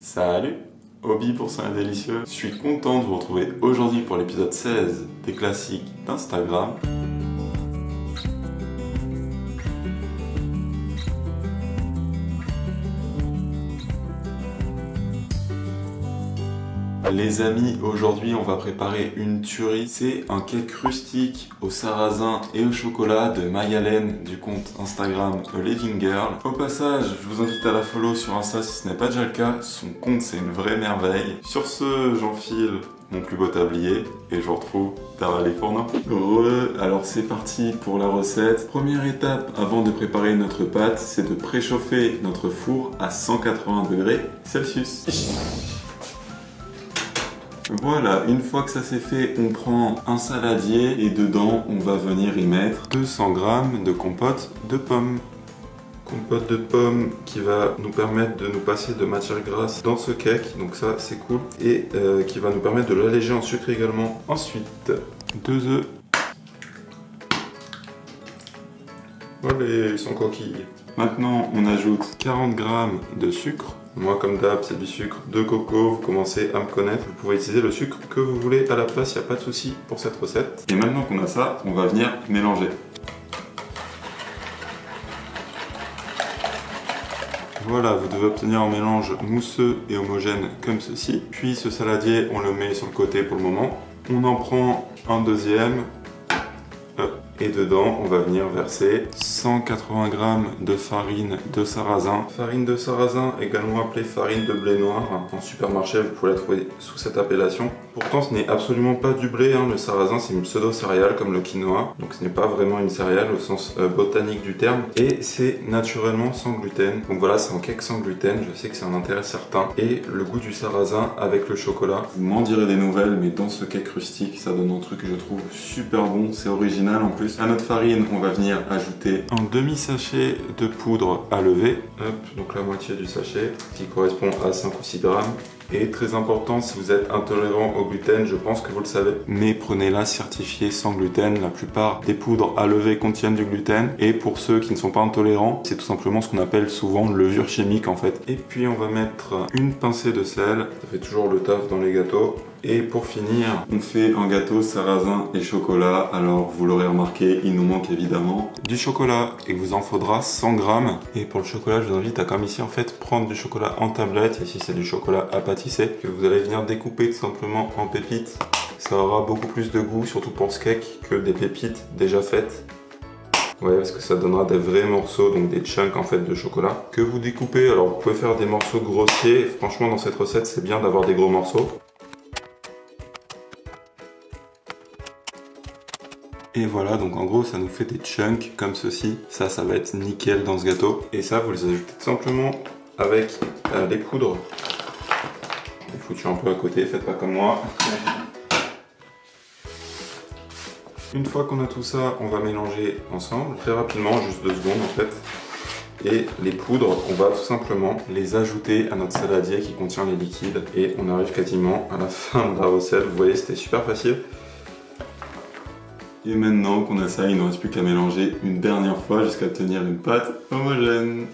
Salut, Hobby pour ça délicieux. Je suis content de vous retrouver aujourd'hui pour l'épisode 16 des classiques d'Instagram. Les amis, aujourd'hui on va préparer une tuerie. C'est un cake rustique au sarrasin et au chocolat de Mayalène du compte Instagram A Living Girl. Au passage, je vous invite à la follow sur Insta si ce n'est déjà le cas. Son compte c'est une vraie merveille. Sur ce, j'enfile mon plus beau tablier et je vous retrouve derrière les fourneaux. Alors c'est parti pour la recette. Première étape avant de préparer notre pâte, c'est de préchauffer notre four à 180 degrés Celsius. Voilà, une fois que ça c'est fait, on prend un saladier et dedans on va venir y mettre 200 g de compote de pommes. Compote de pommes qui va nous permettre de nous passer de matière grasse dans ce cake, donc ça c'est cool, et qui va nous permettre de l'alléger en sucre également. Ensuite, 2 œufs. Voilà, ils sont coquilles. Maintenant on ajoute 40 g de sucre. Moi comme d'hab c'est du sucre de coco, vous commencez à me connaître, vous pouvez utiliser le sucre que vous voulez à la place, il n'y a pas de souci pour cette recette. Et maintenant qu'on a ça, on va venir mélanger. Voilà, vous devez obtenir un mélange mousseux et homogène comme ceci. Puis ce saladier, on le met sur le côté pour le moment. On en prend un deuxième. Et dedans, on va venir verser 180 g de farine de sarrasin. Farine de sarrasin, également appelée farine de blé noir. En supermarché, vous pouvez la trouver sous cette appellation. Pourtant, ce n'est absolument pas du blé. Le sarrasin, c'est une pseudo-céréale comme le quinoa. Donc ce n'est pas vraiment une céréale au sens botanique du terme. Et c'est naturellement sans gluten. Donc voilà, c'est un cake sans gluten. Je sais que c'est un intérêt certain. Et le goût du sarrasin avec le chocolat. Vous m'en direz des nouvelles, mais dans ce cake rustique, ça donne un truc que je trouve super bon. C'est original en plus. À notre farine, on va venir ajouter un demi-sachet de poudre à lever. Hop, donc la moitié du sachet, qui correspond à 5 ou 6 grammes. Et très important, si vous êtes intolérant au gluten, je pense que vous le savez, mais prenez-la certifiée sans gluten. La plupart des poudres à lever contiennent du gluten. Et pour ceux qui ne sont pas intolérants, c'est tout simplement ce qu'on appelle souvent levure chimique en fait. Et puis on va mettre une pincée de sel, ça fait toujours le taf dans les gâteaux. Et pour finir, on fait un gâteau sarrasin et chocolat. Alors vous l'aurez remarqué, il nous manque évidemment du chocolat et il vous en faudra 100 g. Et pour le chocolat, je vous invite à, comme ici en fait, prendre du chocolat en tablette. Ici c'est du chocolat à pâtisser que vous allez venir découper tout simplement en pépites. Ça aura beaucoup plus de goût, surtout pour ce cake, que des pépites déjà faites. Ouais, parce que ça donnera des vrais morceaux, donc des chunks en fait de chocolat que vous découpez. Alors vous pouvez faire des morceaux grossiers. Franchement, dans cette recette, c'est bien d'avoir des gros morceaux. Et voilà, donc en gros ça nous fait des chunks comme ceci. Ça va être nickel dans ce gâteau. Et ça, vous les ajoutez tout simplement avec les poudres. J'ai foutu un peu à côté, faites pas comme moi. Une fois qu'on a tout ça, on va mélanger ensemble très rapidement, juste 2 secondes en fait. Et les poudres, on va tout simplement les ajouter à notre saladier qui contient les liquides. Et on arrive quasiment à la fin de la recette. Vous voyez, c'était super facile. Et maintenant qu'on a ça, il ne reste plus qu'à mélanger une dernière fois jusqu'à obtenir une pâte homogène.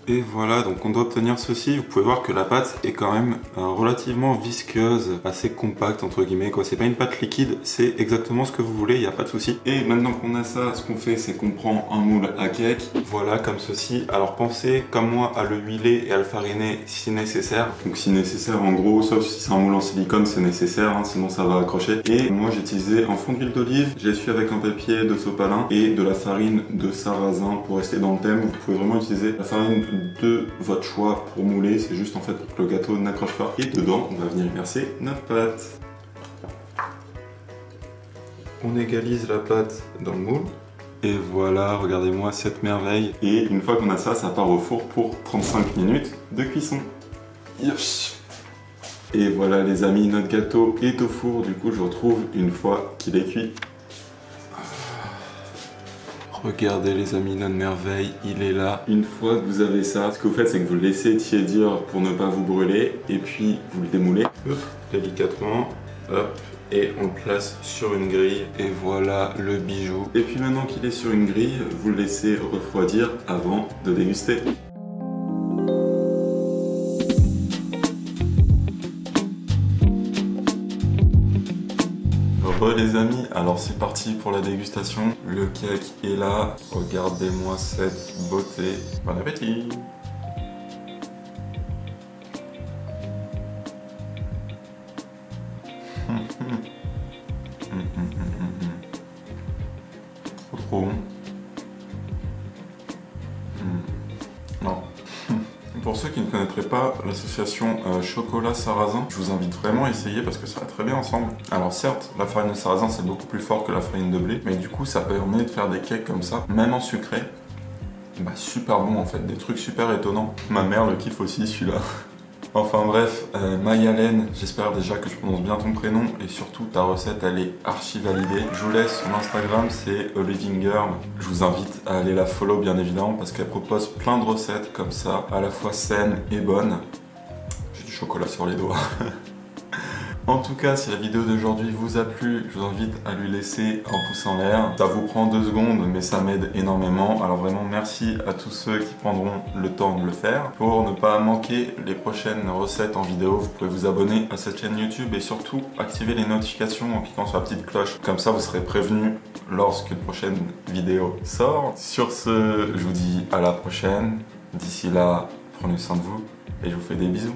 Et voilà, donc on doit obtenir ceci. Vous pouvez voir que la pâte est quand même relativement visqueuse, assez compacte entre guillemets quoi. C'est pas une pâte liquide, c'est exactement ce que vous voulez, il n'y a pas de souci. Et maintenant qu'on a ça, ce qu'on fait c'est qu'on prend un moule à cake, voilà comme ceci. Alors pensez comme moi à le huiler et à le fariner si nécessaire. Donc si nécessaire en gros, sauf si c'est un moule en silicone c'est nécessaire, sinon ça va accrocher. Et moi j'ai utilisé un fond d'huile d'olive, j'ai essuyé avec un papier de sopalin et de la farine de sarrasin pour rester dans le thème. Vous pouvez vraiment utiliser la farine de votre choix pour mouler, c'est juste en fait pour que le gâteau n'accroche pas. Et dedans, on va venir verser notre pâte. On égalise la pâte dans le moule. Et voilà, regardez-moi cette merveille. Et une fois qu'on a ça, ça part au four pour 35 minutes de cuisson. Yosh. Et voilà les amis, notre gâteau est au four. Du coup, je retrouve une fois qu'il est cuit. Regardez les amis, notre merveille, il est là. Une fois que vous avez ça, ce que vous faites, c'est que vous le laissez tiédir pour ne pas vous brûler. Et puis, vous le démoulez. Délicatement. Hop. Et on le place sur une grille. Et voilà le bijou. Et puis maintenant qu'il est sur une grille, vous le laissez refroidir avant de déguster. Les amis, alors c'est parti pour la dégustation. Le cake est là, regardez-moi cette beauté. Bon appétit! Trop bon. Non. Pour ceux qui ne connaîtraient pas l'association chocolat sarrasin, je vous invite vraiment à essayer parce que ça va très bien ensemble. Alors certes, la farine de sarrasin c'est beaucoup plus fort que la farine de blé, mais du coup ça permet de faire des cakes comme ça, même en sucré. Bah super bon en fait, des trucs super étonnants. Ma mère le kiffe aussi celui-là. Enfin bref, Mayalène, j'espère déjà que je prononce bien ton prénom et surtout ta recette elle est archi validée. Je vous laisse son Instagram, c'est A Living Girl. Je vous invite à aller la follow bien évidemment parce qu'elle propose plein de recettes comme ça, à la fois saines et bonnes. J'ai du chocolat sur les doigts. En tout cas, si la vidéo d'aujourd'hui vous a plu, je vous invite à lui laisser un pouce en l'air. Ça vous prend 2 secondes, mais ça m'aide énormément. Alors vraiment, merci à tous ceux qui prendront le temps de le faire. Pour ne pas manquer les prochaines recettes en vidéo, vous pouvez vous abonner à cette chaîne YouTube et surtout activer les notifications en cliquant sur la petite cloche. Comme ça, vous serez prévenu lorsque la prochaine vidéo sort. Sur ce, je vous dis à la prochaine. D'ici là, prenez soin de vous et je vous fais des bisous.